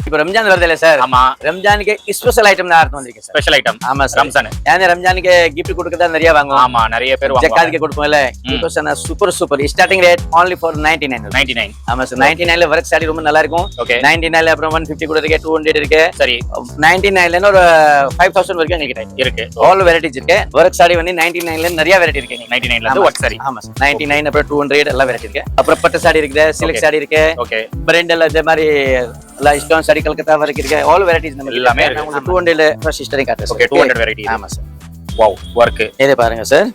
இப்போ ரம்ஜான் வருது இல்ல சார்? ஆமா. ரம்ஜானுக்கு ஸ்பெஷல் ஐட்டம் தான் எடுத்து வந்திருக்கேன் சார். Special item. ஆமா சார். ரம்ஜான். ஏன்னா ரம்ஜானுக்கு gift கொடுக்கறதா நிறைய வாங்குவோம். ஆமா, நிறைய பேர் வாங்குவாங்க. ஜக்காத்துக்கு கொடுப்போம்ல. இப்போ super starting rate only for 99. 99. ஆமா சார். 99ல வர்க் சாரி ரொம்ப நல்லா இருக்கும். ஓகே. 99ல அப்புறம் 150 கூட இருக்கு, 200 இருக்கு. சரி. 99ல ஒரு 5000 வரைக்கும் எங்ககிட்ட இருக்கு. ஆல் வெரைட்டிஸ் இருக்கு. வர்க் சாரி வந்து 99ல நிறைய வெரைட்டி இருக்கு. 99ல இருந்து ஒர்க் சாரி. ஆமா சார். 99 அப்புறம் 200 எல்லாம் வெரைட்டி இருக்கு. அப்புறம் பட்டு சாரி இருக்கு, சில்க் சாரி இருக்கு. ஓகே. பிராண்டல் அதே மாதிரி ஸ்டோன் சாரி கல்கத்தா வரைக்கும் இருக்கு. ஆல் வெரைட்டிஸ் நம்ம எல்லாமே இருக்கு. உங்களுக்கு 200ல ஃபர்ஸ்ட் ஹிஸ்டரி காட்டுறேன். Okay, 200 variety. ஆமா சார். Wow, work. இத பாருங்க sir.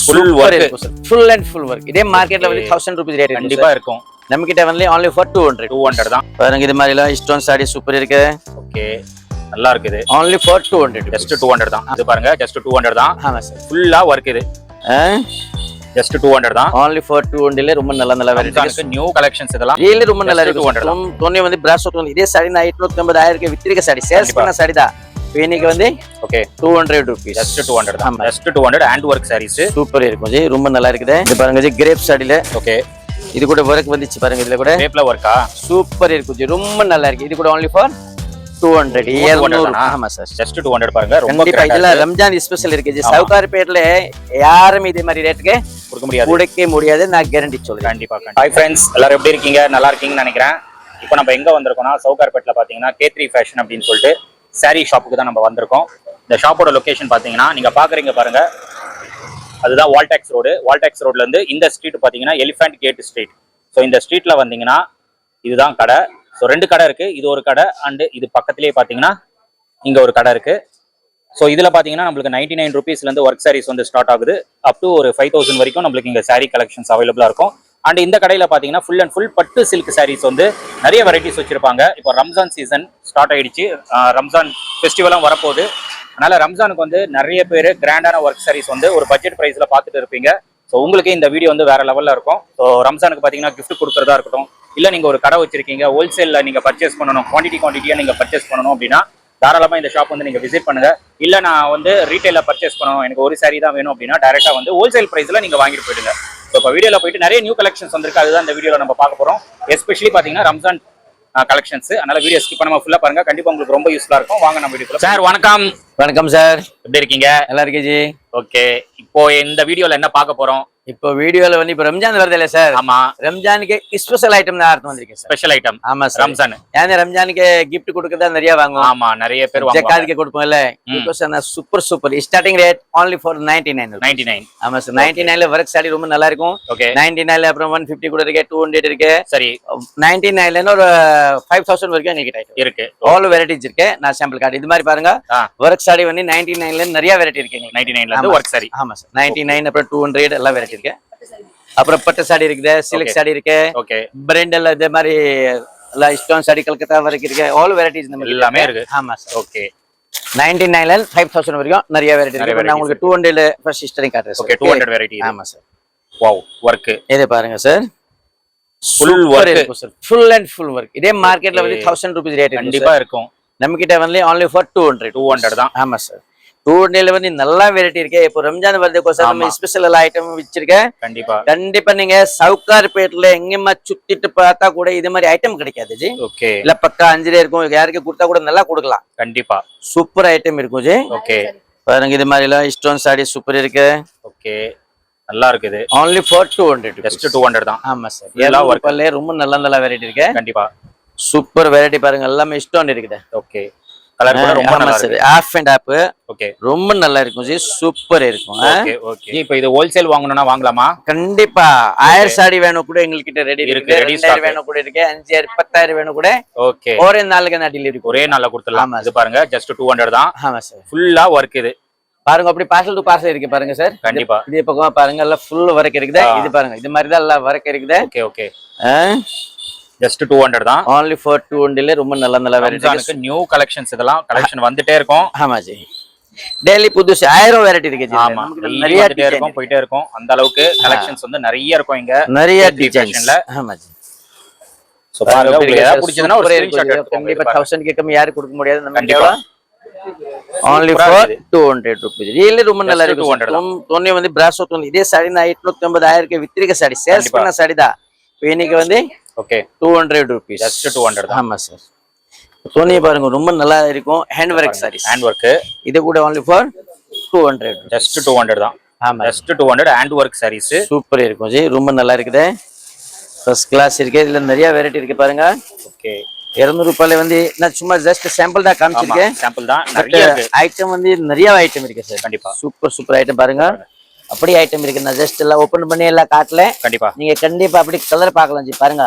Full work. Full and full work. இதே மார்க்கெட்ல வந்து 1000 ரூபீஸ் ரேட் கண்டிப்பா இருக்கும். நம்ம கிட்ட வந்து only for 200 தான். பாருங்க இது மாதிரி எல்லாம் ஸ்டோன் சாரி சூப்பர் இருக்கு. ஓகே, நல்லா இருக்குது. only for 200 ஜஸ்ட் 200 தான். இது பாருங்க, ஜஸ்ட் 200 தான். ஆமா சார். ஃபுல்லா வர்க் இது. ஜஸ்ட் 200 தான். only for 200ல ரொம்ப நல்ல வெரைட்டி. நியூ கலெக்ஷன்ஸ் இதெல்லாம் ரியலி ரொம்ப நல்லா இருக்கு. தொன்னே வந்து பிராசோ தொன்னே இதே சாரி நான் 850 க்கு வித்திருக்க சாரி சேல்ஸ் பண்ண சாரி தான். இன்னைக்கு வந்து ஓகே 200 ரூபீஸ். ஜஸ்ட் 200 தான். Just 200 hand work saris super இருக்கும் ஜி. ரொம்ப நல்லா இருக்குது. இது பாருங்க ஜி, கிரேப் சாரில. ஓகே, இது கூட வர்க் வந்துச்சு பாருங்க. இதுல கூட கிரேப்ல வர்க்கா சூப்பர் இருக்கும் ஜி. ரொம்ப நல்லா இருக்கு. இது கூட only for 200. ஆமா சார். ஜஸ்ட் 200 பாருங்க. ரொம்ப கண்டிப்பா இதெல்லாம் ரம்ஜான் ஸ்பெஷல் இருக்கு ஜி. சவுகார்பேட்ல யாரும் இதே மாதிரி ரேட்டுக்கு கொடுக்க முடியாது. நான் கேரண்டி சொல்றேன். கண்டிப்பா. ஹாய் ஃப்ரெண்ட்ஸ், எல்லாரும் எப்படி இருக்கீங்க? நல்லா இருக்கீங்கன்னு நினைக்கிறேன். இப்போ நம்ம எங்க வந்திருக்கோம்னா சவுகார்பேட்ல பாத்தீங்கன்னா K3 ஃபேஷன் அப்படின்னு சொல்லிட்டு சாரி ஷாப்புக்கு தான் நம்ம வந்திருக்கோம். இந்த ஷாப்போட லொகேஷன் பாத்தீங்கன்னா நீங்க பாக்குறீங்க பாருங்க, அதுதான் வால்டாக்ஸ் ரோடு. வால்டாக்ஸ் ரோட்ல இருந்து இந்த ஸ்ட்ரீட் பாத்தீங்கன்னா எலிஃபண்ட் கேட் ஸ்ட்ரீட். ஸோ இந்த ஸ்ட்ரீட்ல வந்தீங்கன்னா இதுதான் கடை. ஸோ 2 கடை இருக்கு. இது ஒரு கடை அண்ட் இது பக்கத்திலேயே பாத்தீங்கன்னா இங்க ஒரு கடை இருக்கு. ஸோ இதுல பாத்தீங்கன்னா நம்மளுக்கு 99 ருபீஸ்ல இருந்து ஒர்க் சாரீஸ் வந்து ஸ்டார்ட் ஆகுது. அப் டு ஒரு 5000 வரைக்கும் நம்மளுக்கு இங்க சாரி கலெக்ஷன்ஸ் அவைலபிளா இருக்கும். அண்ட் இந்த கடையில பாத்தீங்கன்னா ஃபுல் அண்ட் ஃபுல் பட்டு சில்க் சாரீஸ் வந்து நிறைய வெரைட்டிஸ் வச்சிருப்பாங்க. இப்போ ரம்ஜான் சீசன் ஸ்டார்ட் ஆயிடுச்சு. ரம்ஜான் ஃபெஸ்டிவலும் வரப்போகுது. அதனால ரம்ஜானுக்கு வந்து நிறைய பேர் கிராண்டான ஒர்க் சாரீஸ் வந்து ஒரு பட்ஜெட் பிரைஸ்ல பாத்துட்டு இருப்பீங்க. ஸோ உங்களுக்கு இந்த வீடியோ வந்து வேற லெவல்ல இருக்கும். ஸோ ரம்ஜானுக்கு பாத்தீங்கன்னா கிஃப்ட் கொடுக்கறதா இருக்கட்டும், இல்ல நீங்க ஒரு கடை வச்சிருக்கீங்க, ஹோல்சேல்ல நீங்க பர்ச்சேஸ் பண்ணணும், குவான்டிட்டியா நீங்க பர்ச்சேஸ் பண்ணணும் அப்படின்னா தாராளமா இந்த ஷாப் வந்து நீங்க விசிட் பண்ணுங்க. இல்ல நான் வந்து ரீட்டைல பர்ச்சேஸ் பண்ணணும், எனக்கு ஒரு சாரி தான் வேணும் அப்படின்னா டைரக்டா வந்து ஹோல்சேல் பிரைஸ்ல நீங்க வாங்கிட்டு போயிடுங்க. ஸோ இப்போ வீடியோல போயிட்டு நிறைய நியூ கலெக்ஷன்ஸ் வந்திருக்கு. அதுதான் இந்த வீடியோல நம்ம பார்க்க போறோம். எஸ்பெஷலி பாத்தீங்கன்னா ரம்ஜான் கலெக்ஷன்ஸ். அதனால வீடியோ ஸ்கிப் பண்ணாம ஃபுல்லா பாருங்க. கண்டிப்பா உங்களுக்கு ரொம்ப யூஸ்ஃபுல்லா இருக்கும். வாங்க நம்ம வீடியோக்குள்ள. சார் வணக்கம். வணக்கம் சார். எப்படி இருக்கீங்க? நல்லா இருக்கேன் ஜி. ஓகே, இப்போ இந்த வீடியோல என்ன பார்க்க போறோம்? இப்போ வீடியோல வந்து இப்போ ரம்ஜான் வருது இல்ல சார்? ஆமா. ரம்ஜானுக்கு ஸ்பெஷல் ஐட்டம் தான் எடுத்து வந்திருக்கேன் சார். Special item. ஆமா சார். ரம்ஜான். ஏன்னா ரம்ஜானுக்கு gift கொடுக்கறதா நிறைய வாங்குவோம். ஆமா, நிறைய பேர் வாங்குவாங்க. ஜக்காத்துக்கு கொடுப்போம்ல. இப்போ super starting rate only for 99. 99. ஆமா சார். 99ல வர்க் சாரி ரொம்ப நல்லா இருக்கும். ஓகே. 99ல அப்புறம் 150 கூட இருக்கு, 200 இருக்கு. சரி. 99ல ஒரு 5000 வரைக்கும் எங்ககிட்ட இருக்கு. ஆல் வெரைட்டிஸ் இருக்கு. நான் சாம்பிள் கார்டு இது மாதிரி பாருங்க. வர்க் சாரி வந்து 99ல நிறைய வெரைட்டி இருக்கு. 99ல இருந்து வர்க் சாரி. ஆமா சார். 99 அப்புறம் 200 எல்லாம் வெரைட்டி இருக்கு. அப்புறம் பட்டு சாரி இருக்குது, சில்க் சாரி இருக்கு. ஓகே. பிராண்டல் அதே மாதிரி ஸ்டோன் சாரி கல்கத்தா வரைக்கும் இருக்கு. ஆல் வெரைட்டிஸ் நம்ம எல்லாமே இருக்கு. ஆமா சார். ஓகே. 99ல 5000 வரைக்கும் நிறைய வெரைட்டி இருக்கு. நான் உங்களுக்கு 200ல ஃபர்ஸ்ட் ஹிஸ்டரி காட்டுறேன். Okay, 200 variety. ஆமா சார். Wow, work. இத பாருங்க sir. Full work. Full and full work. இதே மார்க்கெட்ல வந்து 1000 ரூபீஸ் ரேட் கண்டிப்பா இருக்கும். நம்ம கிட்ட வந்து only for 200 தான். ஆமா சார். 200ல வந்து நல்ல வெரைட்டி இருக்கு. இப்போ ரம்ஜான் வரதுக்கோசரம் நம்ம ஸ்பெஷல் ஐட்டம் வச்சிருக்கேன். கண்டிப்பா நீங்க சவுகார்பேட்ல எங்கேயுமா சுத்திட்டு பார்த்தா கூட இது மாதிரி ஐட்டம் கிடைக்காது ஜி. ஓகே. இல்ல பக்கா 5 இருக்கும். யாருக்கு கொடுத்தா கூட நல்லா கொடுக்கலாம். கண்டிப்பா சூப்பர் ஐட்டம் இருக்கும் ஜி. ஓகே. பாருங்க இது மாதிரி எல்லாம் ஸ்டோன் சாரி சூப்பர் இருக்கு. ஓகே, நல்லா இருக்குது. only for 200. ஜஸ்ட் 200 தான். ஆமா சார். எல்லா வர்க்ல ரொம்ப நல்ல வெரைட்டி இருக்கு. கண்டிப்பா சூப்பர் வெரைட்டி பாருங்க. எல்லாமே ஸ்டோன் இருக்குது. ஓகே. கலர் கூட ரொம்ப நல்லா இருக்கு. Half and half. ஓகே. ரொம்ப நல்லா இருக்கும் ஜி. சூப்பர் இருக்கும். Okay okay. இப்போ இது ஹோல்சேல் வாங்கணும்னா வாங்கலாமா? கண்டிப்பா. 1000 சாரி வேணும் கூட எங்ககிட்ட ரெடி இருக்கு. 2000 வேணும் கூட இருக்கு. 5000 10000 வேணும் கூட. ஓகே. ஒரே நாளுக்கு நான் டெலிவரி ஒரே நாள்ல கொடுத்துடலாம். இது பாருங்க, ஜஸ்ட் 200 தான். ஆமா சார். ஃபுல்லா வர்க் இது. பாருங்க அப்படி பார்சல் டு பார்சல் இருக்கு பாருங்க சார். கண்டிப்பா. இதே பக்கமா பாருங்க எல்லாம் ஃபுல் வர்க் இருக்குது. இது பாருங்க இது மாதிரி தான் எல்லாம் வர்க் இருக்குது. Okay okay. ஜஸ்ட் 200 தான். only for 200ல ரொம்ப நல்ல வெரைட்டி. நியூ கலெக்ஷன்ஸ் இதெல்லாம் கலெக்ஷன் வந்துட்டே இருக்கும். ஆமா ஜி. டெய்லி புதுசு 1000 வெரைட்டி இருக்கு ஜி. ஆமா, நிறைய இருக்கும், போயிட்டே இருக்கும். அந்த அளவுக்கு கலெக்ஷன்ஸ் வந்து நிறைய இருக்கும் இங்க. நிறைய டிசைன்ஸ்ல. ஆமா ஜி. சோ பாருங்க, உங்களுக்கு ஏதாவது பிடிச்சதுனா ஒரு ஸ்கிரீன்ஷாட் எடுத்து கண்டிப்பா 1000 க்கு கம்மி யாரும் கொடுக்க முடியாது. நம்ம கேவா only for 200 rupees. ரியலி ரொம்ப நல்லா இருக்கு. தொன்னே வந்து பிராசோ தொன்னே இதே சாரி நான் 850 க்கு வித்திருக்க சாரி சேல்ஸ் பண்ண சாரி தான். இன்னைக்கு வந்து ஓகே 200 rupees. ஜஸ்ட் 200 தான். ஆமா சார். துணி பாருங்க ரொம்ப நல்லா இருக்கும். Hand work saris. Hand work. இது கூட only for 200. ஜஸ்ட் 200 தான். ஆமா, just 200 hand work saris. Super இருக்கும் ஜி. ரொம்ப நல்லா இருக்குது. ஃபர்ஸ்ட் கிளாஸ் இருக்கு. இதுல நிறைய வெரைட்டி இருக்கு பாருங்க. ஓகே. 200 ரூபாயில வந்து நான் சும்மா ஜஸ்ட் சாம்பிள் தான் காமிச்சிருக்கேன். சாம்பிள் தான். நிறைய இருக்கு. ஐட்டம் வந்து நிறைய ஐட்டம் இருக்கு சார். கண்டிப்பா சூப்பர் ஐட்டம் பாருங்க. அப்படி ஐட்டம் இருக்கு. நான் ஜஸ்ட் எல்லாம் ஓபன் பண்ணி எல்லாம் காட்டல. கண்டிப்பா நீங்க கண்டிப்பா அப்படி கலர் பார்க்கலாம் ஜி. பாருங்க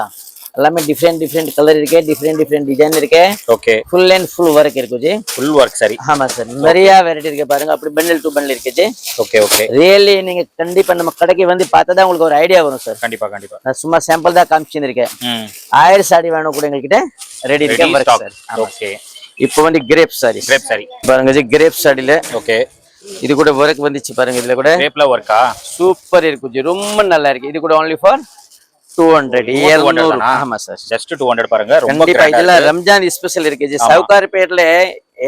எல்லாமே டிஃப்ரெண்ட் கலர் இருக்கு. டிஃப்ரெண்ட் டிசைன் இருக்கு. Okay. Full and full work இருக்கு ஜி. ஃபுல் ஒர்க் சரி. ஆமா சார். நிறைய வெரைட்டி இருக்கு பாருங்க. அப்படி பண்டில் டு பண்டில் இருக்கு ஜி. Okay okay. ரியலி நீங்க கண்டிப்பா நம்ம கடைக்கு வந்து பார்த்தா தான் உங்களுக்கு ஒரு ஐடியா வரும் சார். கண்டிப்பா. நான் சும்மா சாம்பிள் தான் காமிச்சிருக்கேன். 1000 சாரி வேணும் கூட எங்ககிட்ட ரெடி இருக்கு ஒர்க் சார். ஓகே. இப்போ வந்து கிரேப் சாரி. கிரேப் சாரி பாருங்க ஜி. கிரேப் சாரில ஓகே. இது கூட ஒர்க் வந்துச்சு பாருங்க. இதுல கூட கிரேப்ல ஒர்க்கா சூப்பர் இருக்கு ஜி. ரொம்ப நல்லா இருக்கு. இது கூட only for 200. ஆமா சார். ஜஸ்ட் 200 பாருங்க. ரொம்ப கண்டிப்பா இதெல்லாம் ரம்ஜான் ஸ்பெஷல் இருக்கு ஜி. சவுகார்பேட்ல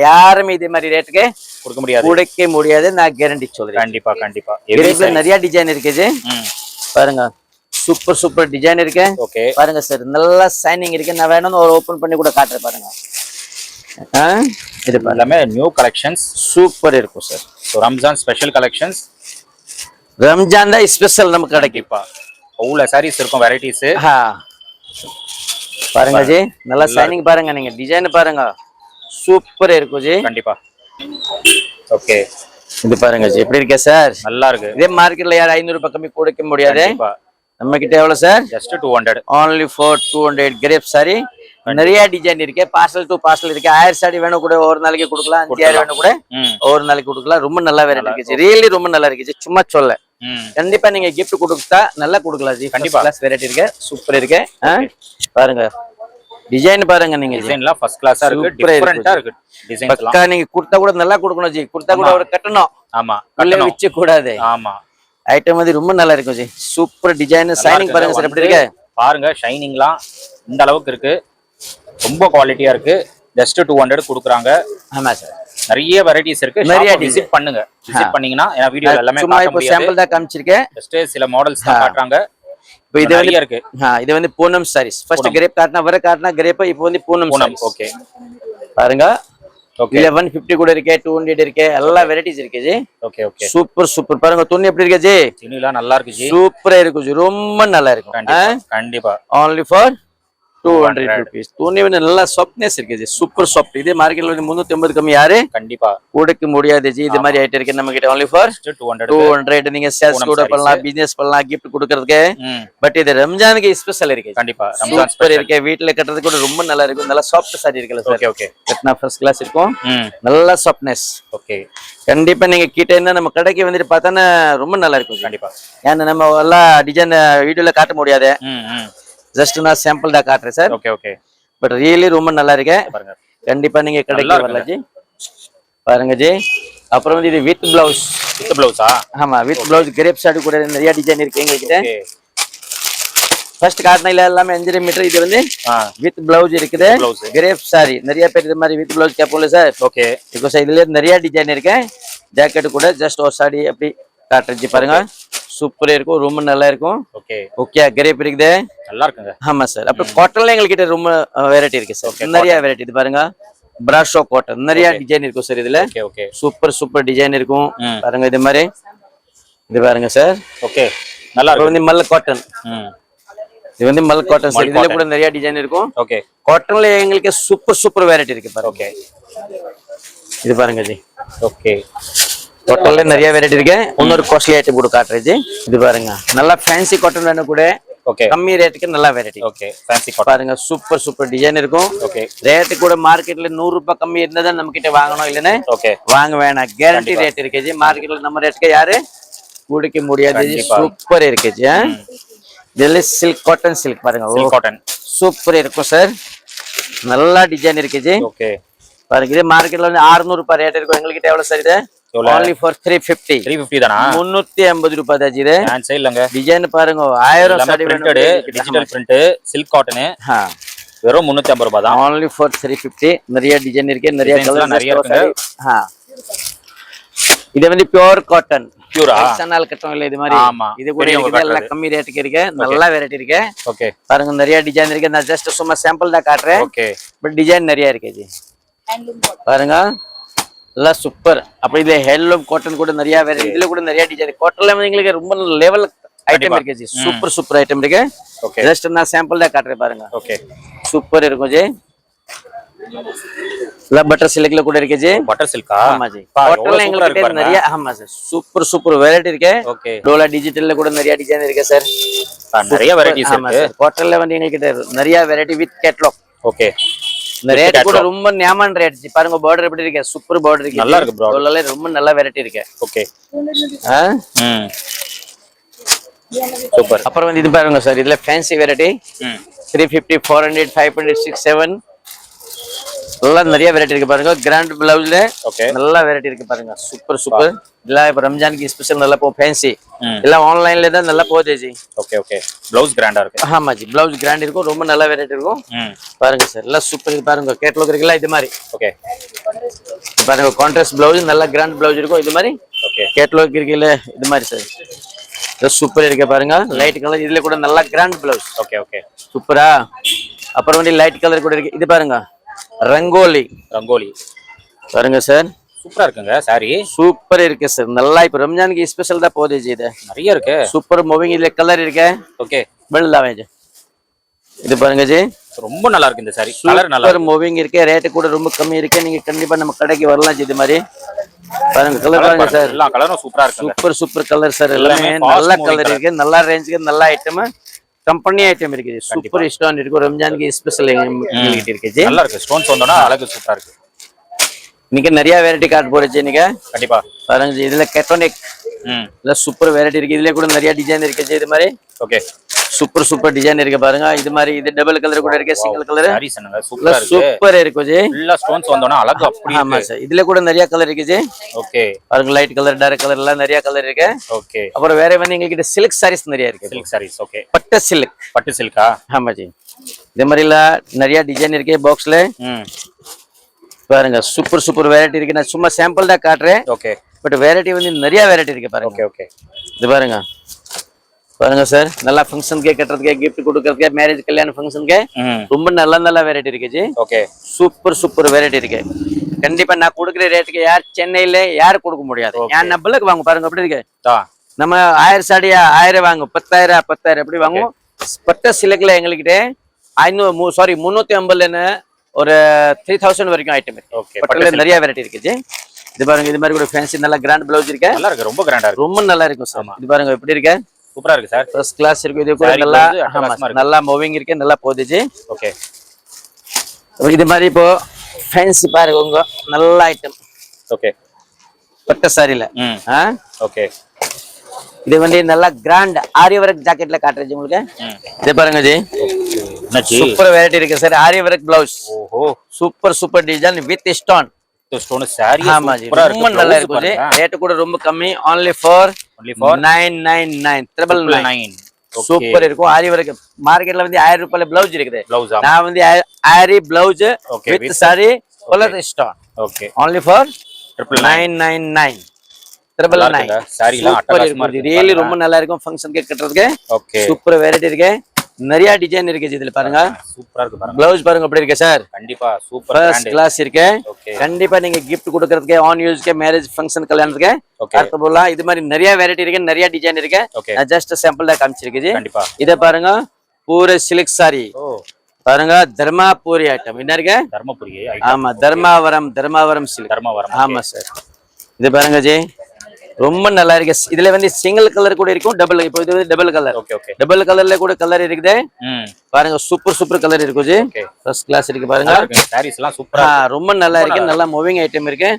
யாருமே இதே மாதிரி ரேட்டுக்கு கொடுக்க முடியாது. நான் கேரண்டி சொல்றேன். கண்டிப்பா. கிரேப்ல நிறைய டிசைன் இருக்கு ஜி. பாருங்க சூப்பர் டிசைன் இருக்கு. ஓகே. பாருங்க சார் நல்லா ஷைனிங் இருக்கு. நான் வேணும்னு ஒரு ஓபன் பண்ணி கூட காட்டுறேன் பாருங்க. இது எல்லாமே நியூ கலெக்ஷன்ஸ். சூப்பர் இருக்கும் sir. Ramzan special collections. Ramzan தான் ஸ்பெஷல் நமக்கு கிடைக்குப்பா. அவ்வளோ சாரீஸ் இருக்கும் வெரைட்டிஸ். பாருங்க ஜி. நல்லா ஷைனிங் பாருங்க. நீங்க டிசைன் பாருங்க. சூப்பர் இருக்கும் ஜி. கண்டிப்பா. ஓகே. இது பாருங்க ஜி. எப்படி இருக்கு சார்? நல்லா இருக்கு. இதே மார்க்கெட்ல யார் 500 ரூபாய் கம்மி கொடுக்க முடியாது. நம்ம கிட்ட எவ்வளவு sir? Just 200. only for 200 crepe sari. நிறைய டிசைன் இருக்கு. பார்சல் டு பார்சல் இருக்கு. 1000 சாரி வேணும் கூட ஒரு நாளைக்கு கொடுக்கலாம். 5000 வேணும் கூட ஒரு நாளைக்கு கொடுக்கலாம். ரொம்ப நல்லா வெரைட்டி இருக்கு. ரியலி ரொம்ப நல்லா இருக்கு. சும்மா சொல்ல கண்டிப்பா நீங்க கிஃப்ட் கொடுத்தா நல்லா கொடுக்கலாம் ஜி. கண்டிப்பா கிளாஸ் வெரைட்டி இருக்கு. சூப்பர் இருக்கு. பாருங்க டிசைன் பாருங்க. நீங்க டிசைன்லாம் ஃபர்ஸ்ட் கிளாஸா இருக்கு. டிஃபரண்டா இருக்கு டிசைன்ஸ் எல்லாம். பக்கா நீங்க கொடுத்தா கூட நல்லா கொடுக்கணும் ஜி. கொடுத்தா கூட ஒரு கட்டணும். ஆமா. கல்ல விச்சு கூடாது. ஆமா. ஐட்டம் வந்து ரொம்ப நல்லா இருக்கும் ஜி. Super design. ஷைனிங் பாருங்க சார். எப்படி இருக்கு பாருங்க. ஷைனிங்லாம் இந்த அளவுக்கு இருக்கு. ரொம்ப குவாலிட்டியா இருக்கு. ஜஸ்ட் 200 கொடுக்குறாங்க. ஆமா சார். நிறைய வெரைட்டிஸ் இருக்கு. நிறைய விசிட் பண்ணுங்க. விசிட் பண்ணீங்கன்னா ஏனா வீடியோல எல்லாமே காட்ட முடியாது. சாம்பிள் தான் காமிச்சிருக்கேன். ஜஸ்ட் சில மாடல்ஸ் தான் காட்றாங்க. இப்போ இது வந்து இருக்கு. இது வந்து பூனம் சாரீஸ். ஃபர்ஸ்ட் கிரேப் காட்னா கிரேப். இப்போ வந்து பூனம் சாரீஸ். ஓகே. பாருங்க. ஓகே. 150 கூட இருக்கு. 200 இருக்கு. எல்லா வெரைட்டிஸ் இருக்கு ஜி. ஓகே. சூப்பர் பாருங்க. துணி எப்படி இருக்கு ஜி? துணிலாம் நல்லா இருக்கு ஜி. சூப்பரா இருக்கு ஜி. ரொம்ப நல்லா இருக்கு. கண்டிப்பா. only for 200 rupees. துணி வந்து நல்ல சாஃப்ட்னஸ் இருக்கு ஜி. Super soft. இதே மார்க்கெட்ல வந்து 350 கம்மி யாரு கண்டிப்பா கொடுக்க முடியாது ஜி. இது மாதிரி ஐட்டம் இருக்கு நம்ம கிட்ட. only for 200. நீங்க சேல்ஸ் கூட பண்ணலாம், பிசினஸ் பண்ணலாம், gift கொடுக்கிறதுக்கு. பட் இது ரம்ஜானுக்கு ஸ்பெஷல் இருக்கு. கண்டிப்பா ரம்ஜான் ஸ்பெஷல் இருக்கு. வீட்ல கட்டறது கூட ரொம்ப நல்லா இருக்கும். நல்ல சாஃப்ட் சாரி இருக்குல சார். ஓகே. கட்டனா ஃபர்ஸ்ட் கிளாஸ் இருக்கும். நல்ல சாஃப்ட்னஸ். ஓகே. கண்டிப்பா நீங்க கிட்ட என்ன நம்ம கடைக்கு வந்துட்டு பார்த்தானே ரொம்ப நல்லா இருக்கும். கண்டிப்பா. ஏன்னா நம்ம எல்லாம் டிசைன் வீடியோல காட்ட முடியாது. ஜஸ்ட் நான் சாம்பிள் தான் காட்டுறேன் சார். ஓகே. பட் ரியலி ரொம்ப நல்லா இருக்கு. பாருங்க. கண்டிப்பா நீங்க கடைக்கு வரலாம் ஜி. பாருங்க ஜி. அப்புறம் வந்து இது வித் பிளவுஸ். வித் பிளவுஸா? ஆமா வித் பிளவுஸ். கிரேப் சாரி கூட நிறைய டிசைன் இருக்கு எங்க கிட்ட. ஃபர்ஸ்ட் காட்டினல எல்லாமே 5 மீட்டர். இது வந்து வித் பிளவுஸ் இருக்குது. கிரேப் சாரி நிறைய பேர் இது மாதிரி வித் பிளவுஸ் கேட்போம்ல சார். ஓகே. பிகாஸ் இதுல நிறைய டிசைன் இருக்கு. ஜாக்கெட் கூட ஜஸ்ட் ஒரு சாரி அப்படி காட்டுறேன் ஜி. பாருங்க சூப்பரா இருக்கும். ரொம்ப நல்லா இருக்கும். ஓகே. கிரேப் இருக்குது. நல்லா இருக்குங்க. ஆமா சார். அப்புறம் காட்டன்ல எங்ககிட்ட ரொம்ப வெரைட்டி இருக்கு சார். நிறைய வெரைட்டி. இது பாருங்க பிராஷோ காட்டன். நிறைய டிசைன் இருக்கும் சார் இதுல. ஓகே. சூப்பர் டிசைன் இருக்கும். பாருங்க இது மாதிரி. இது பாருங்க சார். ஓகே. நல்லா இருக்கு. வந்து மல் காட்டன். இது வந்து மல் காட்டன் சார். இதுல கூட நிறைய டிசைன் இருக்கும். ஓகே. காட்டன்ல எங்களுக்கு சூப்பர் வெரைட்டி இருக்கு பாருங்க. ஓகே. இது பாருங்க ஜி. ஓகே. காட்டன்ல நிறைய வெரைட்டி இருக்கு. இன்னொரு காஸ்ட்லி ஐட்டம் கூட காட்டுறேன் ஜி. இது பாருங்க நல்லா ஃபேன்சி காட்டன் வேணும் கூட. ஓகே. கம்மி ரேட்டுக்கு நல்ல வெரைட்டி. ஓகே. ஃபேன்சி காட்டன் பாருங்க சூப்பர் டிசைன் இருக்கும். ஓகே. ரேட் கூட மார்க்கெட்ல 100 ரூபாய் கம்மி இருந்தா நம்ம கிட்ட வாங்கணும். இல்லனே ஓகே வாங்க வேணாம். கேரண்டி ரேட் இருக்கு ஜி. மார்க்கெட்ல நம்ம ரேட்க்கு யாரு கொடுக்க முடியாது ஜி. சூப்பர் இருக்கு ஜி. இதுல சில்க் காட்டன் சில்க் பாருங்க. சில்க் காட்டன் சூப்பர் இருக்கும் சார். நல்ல டிசைன் இருக்கு ஜி. ஓகே. பாருங்க இது மார்க்கெட்ல 600 ரூபாய் ரேட் இருக்கும். எங்க கிட்ட எவ்வளவு சார் இது? only for 350. 350 தானா? 350 ரூபாய் தான் ஜி. இது ஆன்சர் இல்லங்க. டிசைன் பாருங்க 1000 சாரி வேணும். Digital print silk cotton. வெறும் 350 ரூபாய் தான். only for 350. நிறைய டிசைன் இருக்கு. நிறைய கலர் நிறைய இருக்கு. இது வந்து பியூர் காட்டன். பியூரா? சனால் கட்டம் இல்ல இது மாதிரி. ஆமா. இது கூட எல்லாம் கம்மி ரேட்டுக்கு இருக்கு. நல்ல வெரைட்டி இருக்கு. ஓகே. பாருங்க நிறைய டிசைன் இருக்கு. நான் ஜஸ்ட் சும்மா சாம்பிள் தான் காட்டுறேன். ஓகே. பட் டிசைன் நிறைய இருக்கு ஜி பாருங்க எல்லாம் சூப்பர். அப்ப இது ஹேண்ட்லூம் காட்டன் கூட நிறைய வேற இதுல கூட நிறைய டிசைன் காட்டன்ல உங்களுக்கு ரொம்ப லெவல் ஐட்டம் இருக்கு ஜி சூப்பர் சூப்பர் ஐட்டம் இருக்கு. ஜஸ்ட் நான் சாம்பிள் தான் காட்டுறேன் பாருங்க. ஓகே சூப்பர் இருக்கும் ஜி. பட்டர் சில்க்ல கூட இருக்கு ஜி. பட்டர் சில்கா? ஆமா ஜி காட்டன்ல எங்களுக்கு நிறைய ஆமா சார் சூப்பர் சூப்பர் வெரைட்டி இருக்கு. ஓகே டோலா டிஜிட்டல்ல கூட நிறைய டிசைன் இருக்கு சார். நிறைய வெரைட்டிஸ் இருக்கு. காட்டன்ல வந்து எங்களுக்கு நிறைய வெரைட்டி வித் கேட்டலாக். ஓகே இந்த ரேட் கூட ரொம்ப நியாமான ரேட் ஜி பாருங்க. பார்டர் எப்படி இருக்கு சூப்பர் பார்டர் இருக்கு. நல்லா இருக்கு ப்ரோ. டோலால ரொம்ப நல்ல வெரைட்டி இருக்கு. Okay super. அப்புறம் வந்து இது பாருங்க சார் இதுல ஃபேன்சி வெரைட்டி 350 400 500 6 7 எல்லாம் நிறைய வெரைட்டி இருக்கு பாருங்க. கிராண்ட் பிளவுஸ்ல நல்ல வெரைட்டி இருக்கு பாருங்க சூப்பர் சூப்பர். இதெல்லாம் இப்ப ரம்ஜானுக்கு ஸ்பெஷல் நல்லா போ ஃபேன்சி எல்லாம் ஆன்லைன்ல தான் நல்லா போகுது ஜி. ஓகே ஓகே பிளவுஸ் கிராண்டா இருக்கு. ஆமா ஜி பிளவுஸ் கிராண்ட் இருக்கும் ரொம்ப நல்ல வெரைட்டி இருக்கும் பாருங்க சார் எல்லாம் சூப்பர் இருக்கு பாருங்க. கேட்டலாக் இருக்குல்ல இது மாதிரி. ஓகே பாருங்க கான்ட்ராஸ்ட் பிளவுஸ் நல்ல கிராண்ட் பிளவுஸ் இருக்கும் இது மாதிரி. ஓகே கேட்டலாக் இருக்குல்ல இது மாதிரி சார் சூப்பர் இருக்கு பாருங்க. லைட் கலர் இதுல கூட நல்ல கிராண்ட் பிளவுஸ். ஓகே ஓகே சூப்பரா. அப்புறம் வந்து லைட் கலர் கூட இருக்கு இது பாருங்க ரங்கோலி. ரங்கோலி பாருங்க சார் சூப்பரா இருக்குங்க சாரி. சூப்பர் இருக்கு சார் நல்லா. இப்ப ரம்ஜானுக்கு ஸ்பெஷல் தான் போகுது ஜி. இது நிறைய இருக்கு சூப்பர் மூவிங் இதுல கலர் இருக்கு. ஓகே வெள்ளலாவே ஜி இது பாருங்க ஜி ரொம்ப நல்லா இருக்கு இந்த சாரி. கலர் நல்லா இருக்கு மூவிங் இருக்கு. ரேட் கூட ரொம்ப கம்மி இருக்கு. நீங்க கண்டிப்பா நம்ம கடைக்கு வரலாம் ஜி இது மாதிரி. பாருங்க கலர் பாருங்க சார் எல்லா கலரும் சூப்பரா இருக்கு. சூப்பர் சூப்பர் கலர் சார் எல்லாமே நல்ல கலர் இருக்கு. நல்ல ரேஞ்சுக்கு நல்ல ஐட்டம் கம்பெனி ஐட்டம் இருக்கு. சூப்பர் ஸ்டோன் இருக்கு ரம்ஜானுக்கு ஸ்பெஷல் எங்களுக்கு இருக்கு ஜி. நல்லா இருக்கு ஸ்டோன்ஸ் வந்தோனா அழகு சூப்பரா இருக்கு. இன்னைக்கு நிறைய வெரைட்டி கார்டு போடுச்சு நீங்க கண்டிப்பா பாருங்க ஜி. இதுல கேட்டோனிக் இல்ல சூப்பர் வெரைட்டி இருக்கு. இதுல கூட நிறைய டிசைன் இருக்கு ஜி இது மாதிரி. ஓகே சூப்பர் சூப்பர் டிசைன் இருக்கு பாருங்க. இது மாதிரி இது டபுள் கலர் கூட இருக்கு சிங்கிள் கலர் சாரீஸ் என்னங்க சூப்பரா இருக்கு. சூப்பர் இருக்கு ஜி. ஃபுல்லா ஸ்டோன்ஸ் வந்தோனா அழகு அப்படி. ஆமா சார் இதுல கூட நிறைய கலர் இருக்கு ஜி. ஓகே பாருங்க லைட் கலர் டார்க் கலர் எல்லாம் நிறைய கலர் இருக்கு. ஓகே அப்புறம் வேற வந்து எங்ககிட்ட சில்க் சாரீஸ் நிறைய இருக்கு. சில்க் சாரீஸ் ஓகே பட்டு சில்க். பட்டு சில்கா? ஆமா ஜி இதே மாதிரி எல்லாம் நிறைய டிசைன் இருக்கு பாக்ஸ்ல. பாருங்க சூப்பர் சூப்பர் வெரைட்டி இருக்கு. நான் சும்மா சாம்பிள் தான் காட்டுறேன். ஓகே பட் வெரைட்டி வந்து நிறைய வெரைட்டி இருக்கு பாருங்க. ஓகே ஓகே இது பாருங்க பாருங்க சார் நல்லா ஃபங்க்ஷனுக்கு கட்டுறதுக்கு கிஃப்ட் கொடுக்கறதுக்கு மேரேஜ் கல்யாண ஃபங்க்ஷனுக்கு ரொம்ப நல்ல நல்ல வெரைட்டி இருக்கு G. Okay super super variety இருக்கு. கண்டிப்பா நான் கொடுக்குற ரேட்டுக்கு யார் சென்னையில யாரும் கொடுக்க முடியாது. யார் நம்மளுக்கு வாங்க பாருங்க எப்படி இருக்கு. நம்ம 1000 சாடியா 1000 வாங்கும் 10,000 எப்படி வாங்குவோம். பட்ட சிலக்குல எங்ககிட்ட 350 ஒரு 3000 வரைக்கும் ஐட்டம் இருக்கு. பட்டுல நிறைய வெரைட்டி இருக்கு ஜி. இது பாருங்க இது மாதிரி கூட ஃபேன்சி நல்ல கிராண்ட் பிளவுஸ் இருக்கு. நல்லா இருக்கு ரொம்ப கிராண்டா இருக்கு. ரொம்ப நல்லா இருக்கும் சார். இது பாருங்க எப்படி இருக்கு சூப்பரா இருக்கு சார். ஃபர்ஸ்ட் கிளாஸ் இருக்கு. இது கூட நல்லா நல்லா மூவிங் இருக்கு நல்லா போகுது ஜி. ஓகே இது மாதிரி இப்போ ஃபேன்சி பாருங்க உங்க நல்ல ஐட்டம். ஓகே பட்டு சாரில ஓகே இது வந்து நல்லா கிராண்ட் ஆரி வர்க் ஜாக்கெட்ல காட்டுறேன் ஜி உங்களுக்கு. இது பாருங்க ஜி சூப்பர் வெரைட்டி இருக்கு சார். ஆரி வர்க் பிளவுஸ். ஓஹோ super super design with stone. Stone sorry ஆமா ஜி ரொம்ப நல்லா இருக்கு ஜி. ரேட் கூட ரொம்ப கம்மி only for 999 999 சூப்பர் இருக்கும். ஆரி வர்க் மார்க்கெட்ல வந்து 1000 ரூபாயில பிளவுஸ் இருக்குது. நான் வந்து aari blouse with sari colour stone. Okay only for 999 999 சாரிலாம் அட்டகாசமா இருக்கு. ரியலி ரொம்ப நல்லா இருக்கும் ஃபங்க்ஷனுக்கு கட்டுறதுக்கு. ஓகே சூப்பர் வெரைட்டி இருக்கு. நிறைய டிசைன் இருக்கு இதுல பாருங்க. சூப்பரா இருக்கு பாருங்க. பிளவுஸ் பாருங்க எப்படி இருக்கு சார். கண்டிப்பா சூப்பர் ஃபர்ஸ்ட் கிளாஸ் இருக்கு. கண்டிப்பா நீங்க gift கொடுக்கிறதுக்கு ஆன் யூஸ்க்கு மேரேஜ் ஃபங்க்ஷன் கல்யாணத்துக்கு அடுத்து போலாம். இது மாதிரி நிறைய வெரைட்டி இருக்கு நிறைய டிசைன் இருக்கு. நான் ஜஸ்ட் சாம்பிள் தான் காமிச்சிருக்கேன் ஜி. கண்டிப்பா இத பாருங்க பூர சில்க் சாரி பாருங்க. தர்மாபுரி ஐட்டம் என்ன இருக்கு. தர்மபுரி ஆமா தர்மாவரம் சில்க். தர்மாவரம் ஆமா சார். இது பாருங்க ஜி ரொம்ப நல்லா இருக்கு. இதுல வந்து சிங்கிள் கலர் கூட இருக்கும் டபுள். இப்போ இது வந்து double colour. Okay okay double கலர்ல கூட கலர் இருக்குது பாருங்க. சூப்பர் சூப்பர் கலர் இருக்கு ஜி. ஃபர்ஸ்ட் கிளாஸ் இருக்கு பாருங்க. சாரீஸ் எல்லாம் சூப்பரா ரொம்ப நல்லா இருக்கு. நல்ல மூவிங் ஐட்டம் இருக்கு.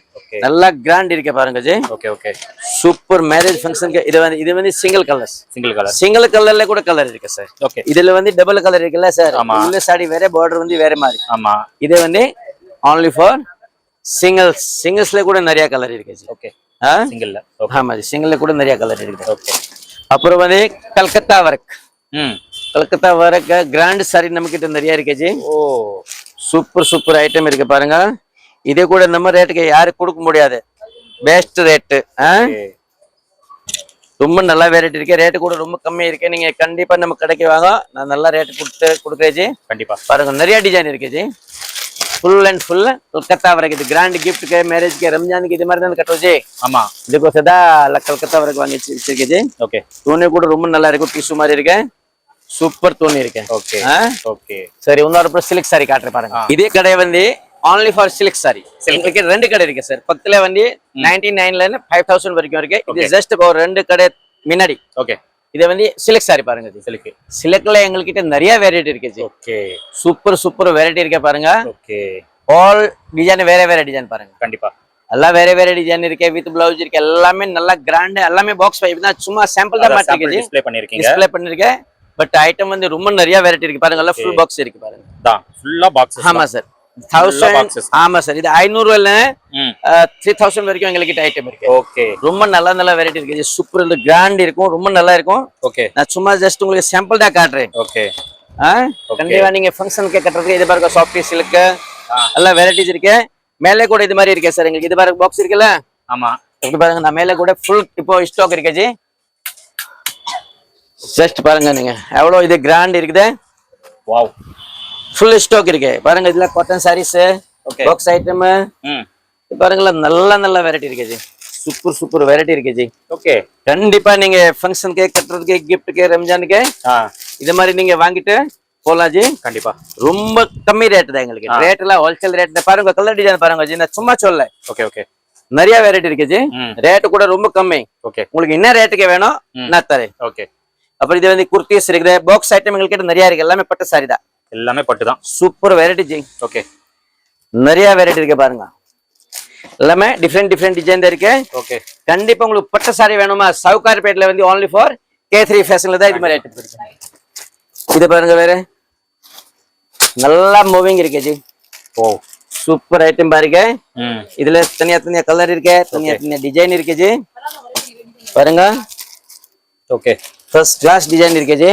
நல்லா கிராண்ட் இருக்கு பாருங்க G. Okay okay super marriage ஃபங்க்ஷனுக்கு இது வந்து சிங்கிள் கலர்ஸ். சிங்கிள் கலர்ல கூட கலர் இருக்கு சார். ஓகே இதுல வந்து டபுள் கலர் இருக்குல்ல சார். உள்ள சாடி வேற பார்டர் வந்து வேற மாதிரி. ஆமா இது வந்து only for சிங்கிள்ஸ்ல கூட நிறைய கலர் இருக்கு ஜி. ஓகே சிங்கிள்ல ஆமா ஜி சிங்கிள்ல கூட நிறைய கலர் இருக்கு. ஓகே அப்புறம் வந்து Calcutta work. Calcutta work grand sari நம்ம கிட்ட நிறைய இருக்கு ji. Oh super super item இருக்கு பாருங்க. இதே கூட நம்ம ரேட்டுக்கு யாருக்கு கொடுக்க முடியாது. Best rate. ரொம்ப நல்ல வெரைட்டி இருக்கு. ரேட் கூட ரொம்ப கம்மி இருக்கு. நீங்க கண்டிப்பா நம்ம கடைக்கு வாங்க. நான் நல்ல ரேட் கொடுக்குறேன் ஜி. கண்டிப்பா பாருங்க நிறைய டிசைன் இருக்கு G. Full and full Calcutta वरक இது கிராண்ட் கிஃப்ட்க்கு மேரேஜ்க்கு ரம்ஜானுக்கு இது மாதிரி தான் கட்டுறோம் ஜி ஆமா இதுக்கு சதா கல்கத்தா வரक வாங்கி வச்சிருக்கேன் ஜி ஓகே துணி கூட ரொம்ப நல்லா இருக்கும் டிஷ்யூ மாதிரி இருக்கு சூப்பர் துணி இருக்கு ஓகே ஓகே சரி இன்னொரு அப்புறம் சில்க் சாரி காட்டுறேன் பாருங்க இதே கடை வந்து only for silk saree உங்களுக்கு ரெண்டு கடை இருக்கு சார் பக்கத்துல வந்து 99 ல இருந்து 5000 வரைக்கும் இருக்கு இது ஜஸ்ட் ஒரு ரெண்டு கடை முன்னாடி ஓகே இது வந்து சில்க் சாரி பாருங்க ஜி சில்க்ல எங்ககிட்ட நிறைய வெரைட்டி இருக்கு ஜி ஓகே சூப்பர் வெரைட்டி இருக்கு பாருங்க ஓகே ஆல் டிசைன் வேற டிசைன் பாருங்க கண்டிப்பா எல்லாம் வேற டிசைன் இருக்கு வித் பிளவுஸ் இருக்கு எல்லாமே நல்லா கிராண்ட் எல்லாமே பாக்ஸ் பைப் தான் சும்மா சாம்பிள் தான் மாட்டிருக்கு ஜி டிஸ்ப்ளே பண்ணிருக்கேன் பட் ஐட்டம் வந்து ரொம்ப நிறைய வெரைட்டி இருக்கு பாருங்க எல்லாம் ஃபுல் பாக்ஸ் இருக்கு பாருங்க தான் ஃபுல்லா பாக்ஸ் ஆமா சார் 1000 ஆமா சார் இது 500 ரூபாயில 3000 வரைக்கும் எங்களுக்கு ஐட்டம் இருக்கு ஓகே ரொம்ப நல்ல வெரைட்டி இருக்கு சூப்பர் இந்த கிராண்ட் இருக்கும் ரொம்ப நல்லா இருக்கும் ஓகே நான் சும்மா ஜஸ்ட் உங்களுக்கு சாம்பிள் தான் காட்டுறேன் ஓகே கண்டிப்பா நீங்க ஃபங்க்ஷனுக்கு கட்டுறதுக்கு இது பாருங்க சாஃப்ட் சில்க் எல்லாம் வெரைட்டிஸ் இருக்கு மேலே கூட இது மாதிரி இருக்கு சார் எங்களுக்கு இது பாருங்க பாக்ஸ் இருக்குல்ல ஆமா இது பாருங்க நான் மேலே கூட ஃபுல் இப்போ ஸ்டாக் இருக்கு ஜி ஜஸ்ட் பாருங்க நீங்க எவ்வளவு இது கிராண்ட் இருக்குது வாவ் ஃபுல் ஸ்டாக் இருக்கு பாருங்க இதுல காட்டன் சாரீஸ் பாக்ஸ் ஐட்டம் பாருங்களா நல்ல வெரைட்டி இருக்கு ஜி சூப்பர் வெரைட்டி இருக்கு ஜி ஓகே கண்டிப்பா நீங்க ஃபங்க்ஷனுக்கு கட்டுறதுக்கு கிஃப்ட்க்கு ரம்ஜானுக்கு இது மாதிரி நீங்க வாங்கிட்டு போலாம் ஜி கண்டிப்பா ரொம்ப கம்மி ரேட் தான் எங்களுக்கு ரேட் எல்லாம் ஹோல்சேல் ரேட் தான் பாருங்க கலர் டிசைன் பாருங்க ஜி நான் சும்மா சொல்ல ஓகே நிறைய வெரைட்டி இருக்கு ஜி ரேட் கூட ரொம்ப கம்மி ஓகே உங்களுக்கு என்ன ரேட்டுக்கு வேணும் நான் தரேன் ஓகே அப்புறம் இது வந்து குர்த்திஸ் இருக்குது பாக்ஸ் ஐட்டம் எங்களுக்கு நிறைய இருக்கு எல்லாமே பட்டு சாரி தான் எல்லாமே பட்டு தான் சூப்பர் வெரைட்டி ஜி ஓகே நிறைய வெரைட்டி இருக்கு பாருங்க எல்லாமே டிஃப்ரெண்ட் டிசைன் தான் இருக்கு ஓகே கண்டிப்பா உங்களுக்கு பட்டு சாரி வேணுமா சவுகார்பேட்ல வந்து only for K3 ஃபேஷன்ல தான் இது மாதிரி ஐட்டம் இருக்கு இது பாருங்க வேற நல்லா மூவிங் இருக்கு ஜி ஓ சூப்பர் ஐட்டம் பாருங்க இதுல தனியா கலர் இருக்கு தனியா டிசைன் இருக்கு ஜி பாருங்க ஓகே ஃபர்ஸ்ட் கிளாஸ் டிசைன் இருக்கு ஜி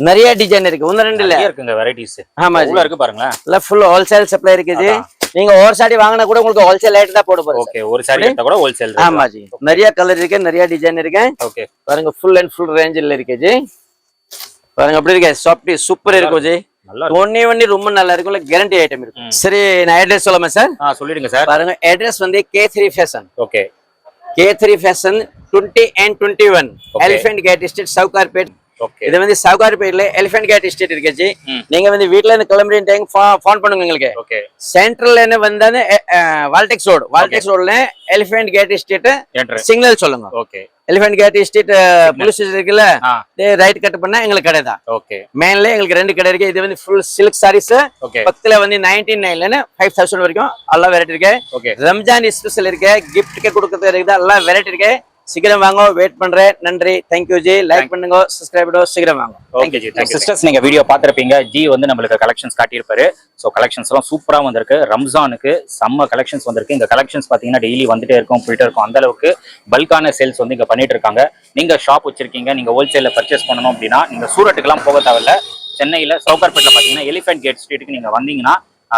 நிறைய டிசைன் இருக்கு ஒன்னு ரெண்டு இல்ல இருக்குங்க வெரைட்டிஸ் ஆமா உள்ள இருக்கு பாருங்க இல்ல ஃபுல் ஹோல்சேல் சப்ளை இருக்கு ஜி நீங்க ஒரு சாரி வாங்குனா கூட உங்களுக்கு ஹோல்சேல் ரேட் தான் போட போறோம் ஓகே ஒரு சாரி எடுத்தா கூட ஹோல்சேல் ஆமா ஜி நிறைய கலர் இருக்கு நிறைய டிசைன் இருக்கு ஓகே பாருங்க ஃபுல் அண்ட் ஃபுல் ரேஞ்சில இருக்கு ஜி பாருங்க அப்படி இருக்கு சாஃப்ட் சூப்பர் இருக்கும் ஜி ஒண்ணே ரொம்ப நல்லா இருக்கும் கேரண்டி ஐட்டம் இருக்கு சரி நான் அட்ரஸ் சொல்லமா சார் சொல்லிடுங்க சார் பாருங்க அட்ரஸ் வந்து K3 fashion okay K3 fashion 20 and 21 elephant gate street Sowcarpet இது வந்து சவுகார்பேட்ல எலிஃபென்ட் கேட் ஸ்ட்ரீட் இருக்கு ஜி நீங்க வந்து வீட்ல இருந்து கிளம்புற டைம் ஃபோன் பண்ணுங்க உங்களுக்கு ஓகே சென்ட்ரல்ல என்ன வந்தானே வால்டெக்ஸ் ரோட்ல எலிஃபென்ட் கேட் ஸ்ட்ரீட் சிக்னல் சொல்லுங்க okay elephant gate street police station இருக்குல்ல ரைட் கட் பண்ணா எங்களுக்கு கடை தான் ஓகே மெயின்ல எங்களுக்கு ரெண்டு கடை இருக்கு இது வந்து ஃபுல் சில்க் சாரீஸ் பக்கத்துல வந்து 99 ல 5000 வரைக்கும் எல்லா வெரைட்டி இருக்கு ரம்ஜான் ஸ்பெஷல் இருக்கு கிஃப்ட்க்கு கொடுக்கறது இருக்குது எல்லா வெரைட்டி இருக்கு சீக்கிரம் வாங்க வெயிட் பண்றேன் நன்றி தேங்க்யூ ஜி லைக் பண்ணுங்க சப்ஸ்கிரைப் பண்ணுங்க சீக்கிரம் வாங்க ஓகே ஜி தேங்க்யூ சிஸ்டர்ஸ் நீங்க வீடியோ பாத்திருப்பீங்க ஜி வந்து நம்மளுக்கு கலெக்ஷன்ஸ் காட்டியிருப்பாரு ஸோ கலெக்ஷன்ஸ் எல்லாம் சூப்பரா வந்திருக்கு ரம்ஜானுக்கு செம்ம கலெக்ஷன்ஸ் வந்திருக்கு இந்த கலெக்ஷன்ஸ் பாத்தீங்கன்னா டெய்லி வந்துட்டே இருக்கும் போயிட்டே இருக்கும் அந்த அளவுக்கு பல்கான சேல்ஸ் வந்து இங்க பண்ணிட்டு இருக்காங்க நீங்க ஷாப் வச்சிருக்கீங்க நீங்க ஹோல்சேல்ல பர்ச்சேஸ் பண்ணணும் அப்படின்னா நீங்க சூரட்டுக்கெல்லாம் போக தேவையில்ல சென்னையில சவுகார்பேட்ல பாத்தீங்கன்னா எலிஃபென்ட் கேட் ஸ்ட்ரீட்டுக்கு நீங்க வந்தீங்கன்னா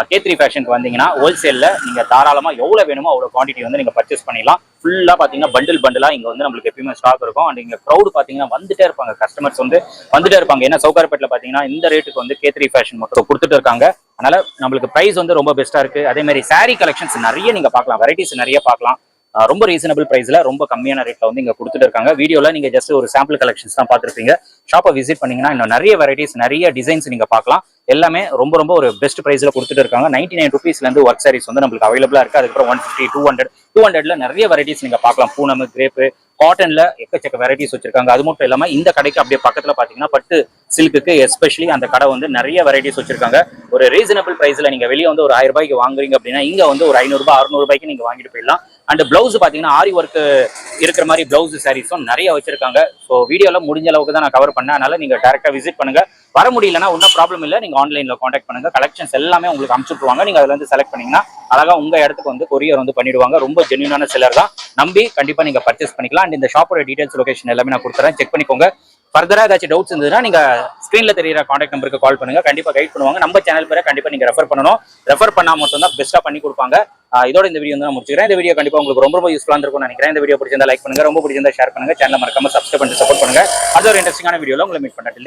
K3 ஃபேஷனுக்கு வந்தீங்கன்னா ஹோல்சேல்ல நீங்க தாராளமா எவ்வளவு வேணுமோ அவ்வளவு குவான்டிட்டி வந்து நீங்க பர்ச்சேஸ் பண்ணிடலாம் ஃபுல்லா பாத்தீங்கன்னா பண்டிலா இங்க வந்து நம்மளுக்கு எப்பயுமே ஸ்டாக் இருக்கும் அண்ட் இங்க க்ரௌட் பாத்தீங்கன்னா வந்துட்டே இருப்பாங்க கஸ்டமர்ஸ் வந்து வந்துட்டே இருப்பாங்க ஏன்னா சவுகார்பேட்ல பாத்தீங்கன்னா இந்த ரேட்டுக்கு வந்து K3 ஃபேஷன் மட்டும் கொடுத்துட்டு இருக்காங்க அதனால நம்மளுக்கு பிரைஸ் வந்து ரொம்ப பெஸ்டா இருக்கு அதே மாதிரி சாரி கலெக்ஷன்ஸ் நிறைய நீங்க பார்க்கலாம் வெரைட்டிஸ் நிறைய பார்க்கலாம் ரொம்ப ரீசனபிள் பிரைஸ்ல ரொம்ப கம்மியான ரேட்ல வந்து இங்க கொடுத்துட்டு இருக்காங்க வீடியோல நீங்க ஜஸ்ட் ஒரு சாம்பிள் கலெக்ஷன்ஸ் தான் பார்த்துருப்பீங்க ஷாப்பை விசிட் பண்ணீங்கன்னா இன்னும் நிறைய வெரைட்டிஸ் நிறைய டிசைன்ஸ் நீங்க பார்க்கலாம் எல்லாமே ரொம்ப ஒரு பெஸ்ட் பிரைஸ்ல கொடுத்துட்டு இருக்காங்க 99 ருபீஸ்ல இருந்து ஒர்க் சாரீஸ் வந்து நம்மளுக்கு அவைலபிளா இருக்கு அதுக்கப்புறம் 150 200 நிறைய வெரைட்டிஸ் நீங்க பார்க்கலாம் பூனம் கிரேப்பு காட்டன்ல எக்கச்சக்க வெரைட்டிஸ் வச்சிருக்காங்க அது மட்டும் இல்லாம இந்த கடைக்கு அப்படியே பக்கத்துல பாத்தீங்கன்னா பட்டு சில்க்குக்கு எஸ்பெஷலி அந்த கடை வந்து நிறைய வெரைட்டிஸ் வச்சிருக்காங்க ஒரு ரீசனபிள் பிரைஸ்ல நீங்க வெளியே வந்து ஒரு 1000 ரூபாய்க்கு வாங்குறீங்க அப்படின்னா இங்க வந்து ஒரு 500 ரூபாய் 600 ரூபாய்க்கு நீங்க வாங்கிட்டு போயிடலாம் அண்ட் பிளவுஸ் பாத்தீங்கன்னா ஆரி ஒர்க் இருக்கிற மாதிரி பிளவுஸ் சாரீஸும் நிறைய வச்சிருக்காங்க ஸோ வீடியோல முடிஞ்ச அளவுக்கு தான் நான் கவர் பண்ணேன் அதனால நீங்க டேரக்டா விசிட் பண்ணுங்க வர முடியலன்னா ஒன்றும் ப்ராப்ளம் இல்லை நீங்க ஆன்லைன்ல காண்டாக்ட் பண்ணுங்க கலெக்ஷன்ஸ் எல்லாமே உங்களுக்கு அனுப்பிச்சுட்ருவாங்க நீங்க அதுல இருந்து செலக்ட் பண்ணீங்கன்னா அழகா உங்க இடத்துக்கு வந்து கொரியர் வந்து பண்ணிடுவாங்க ரொம்ப ஜென்யூனான செல்லர் தான் நம்பி கண்டிப்பா நீங்க பர்ச்சேஸ் பண்ணிக்கலாம் அண்ட் இந்த ஷாப்போட டீடைல்ஸ் லொகேஷன் எல்லாமே நான் கொடுத்துறேன் செக் பண்ணிக்கோங்க ஃபர்தரா ஏதாச்சும் டவுட்ஸ் இருந்ததுன்னா நீங்க ஸ்கிரீன்ல தெரியுற காண்டாக்ட் நம்பருக்கு கால் பண்ணுங்க கண்டிப்பா கைட் பண்ணுவாங்க நம்ம சேனல் பேரை கண்டிப்பா நீங்க ரெஃபர் பண்ணணும் ரெஃபர் பண்ணா மட்டும் தான் பெஸ்ட்டா பண்ணி கொடுப்பாங்க இதோட இந்த வீடியோ வந்து நான் முடிச்சுக்கிறேன் இந்த வீடியோ கண்டிப்பா உங்களுக்கு ரொம்ப யூஸ்ஃபுல்லா இருக்கும் நினைக்கிறேன் இந்த வீடியோ பிடிச்சிருந்தா லைக் பண்ணுங்க ரொம்ப பிடிச்சிருந்தா ஷேர் பண்ணுங்க சேனல் மறக்காம சப்ஸ்கிரைப் பண்ணி சப்போர்ட் பண்ணுங்க அது ஒரு இன்ட்ரெஸ்டிங்கான வீடியோல உங்களை மீட் பண்ணேன்